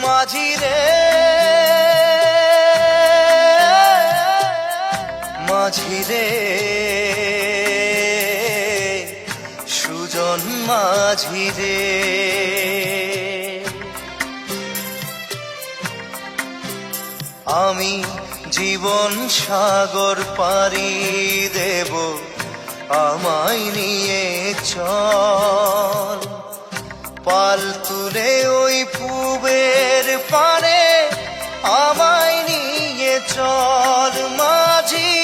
মাঝি রে মাঝি রে সুজন মাঝি রে আমি জীবন সাগর পাড়ি দেব আমায় নিয়ে চল পাল তুলে ওই পুবের পারে আমায় নিয়ে চল মাঝি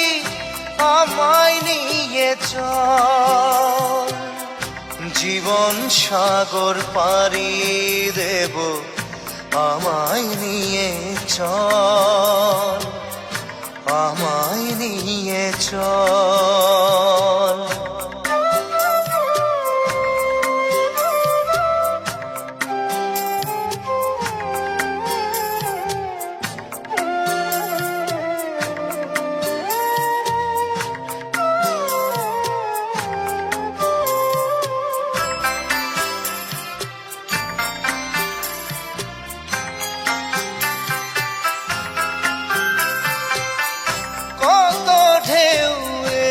আমায় নিয়ে চল জীবন সাগর পাড়ি দেব আমায় নিয়ে চল আমায় নিয়ে চল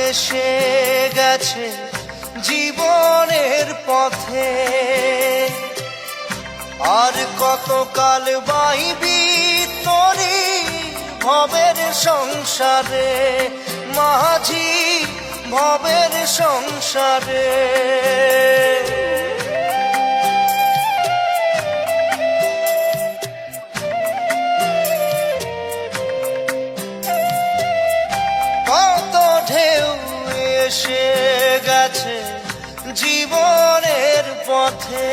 এসে গেছে জীবনের পথে আর কতকাল বাইবি তোরি ভবের সংসারে মাঝি ভবের সংসারে এসে গেছে জীবনের পথে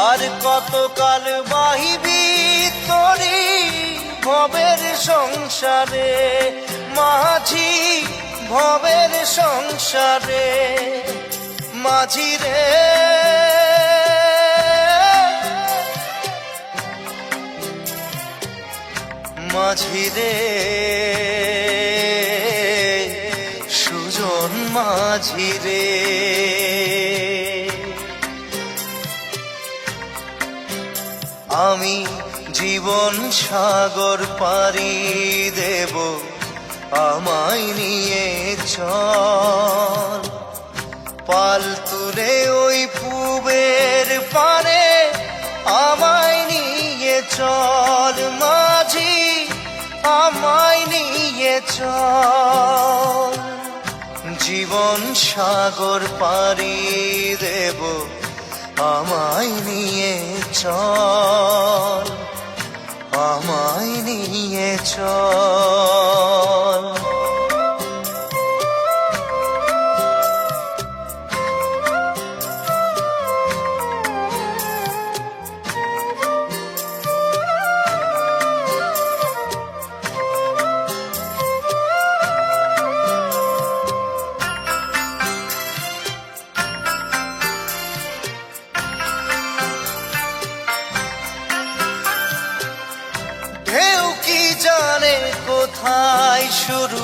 আর কতকাল বাহিবি তোরি ভবের সংসারে মাঝি ভবের সংসারে মাঝি রে মাঝি রে সুজন মাঝি রে আমি জীবন সাগর পাড়ি দেব আমায় নিয়ে চল পাল তুলে ওই পুবের পারে আমায় নিয়ে চল মাঝি আমায় নিয়ে চল জীবন সাগর পাড়ি দেব আমায় নিয়ে চল আমায় নিয়ে চল জানে কোথায় শুরু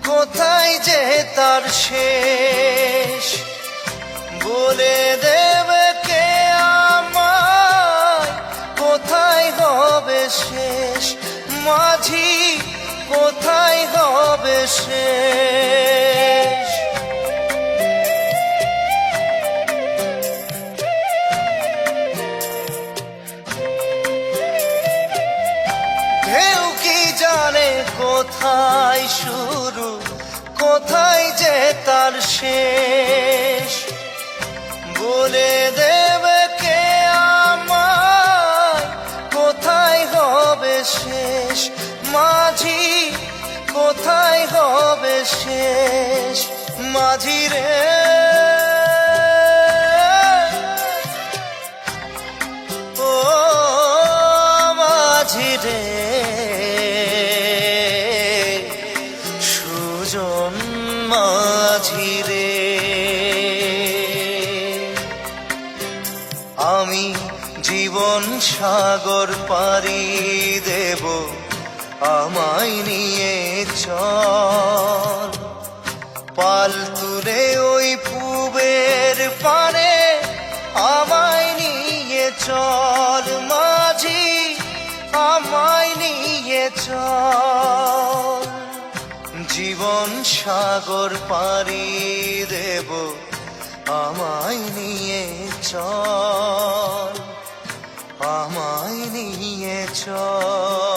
কোথায় যে তার শেষ বলে দেবে কে আমায় কোথায় হবে শেষ মাঝি কোথায় হবে শেষ জানে কোথায় শুরু কোথায় যে তার শেষ বলে দেবে কে আমায় কোথায় হবে শেষ মাঝি কোথায় হবে শেষ মাঝি রে ও মাঝি রে সুজন মাঝি রে আমি জীবন সাগর পাড়ি দেব আমায় নিয়ে চল পাল তুলে ওই পুবের পারে আমায় নিয়ে চল মাঝি, আমায় নিয়ে চল। জীবন সাগর পাড়ি দেব, আমায় নিয়ে চল, আমায় নিয়ে চল।